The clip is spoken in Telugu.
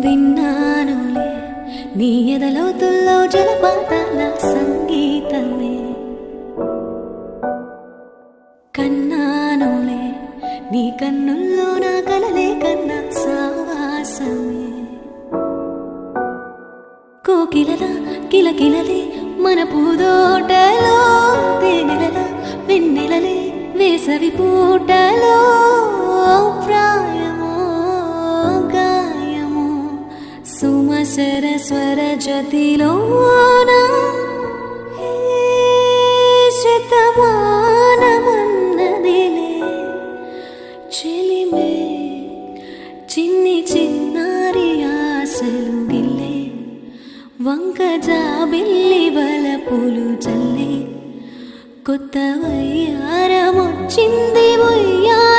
విన్నానులే నీ ఎదలోతుల్లో జలపాతాల సంగీతమే, కన్నానులే నీ కన్నుల్లో నా కలలే కన్నా సావాసమే. కోకిలల కిలకిలలే మన పూదోటలో, తేనెలల వెన్నెలలే వేసవి పూటలో, ప్రాయమో గాయమో సుమసర స్వర జతిలోన శతమానమన్నదిలే చెలిమే. చిన్ని చిన్నారి ఆశలు గిల్లే వంక జాబిల్లి వలపులు చల్లే, కొత్త వయ్యారమొచ్చింది ఉయ్యాల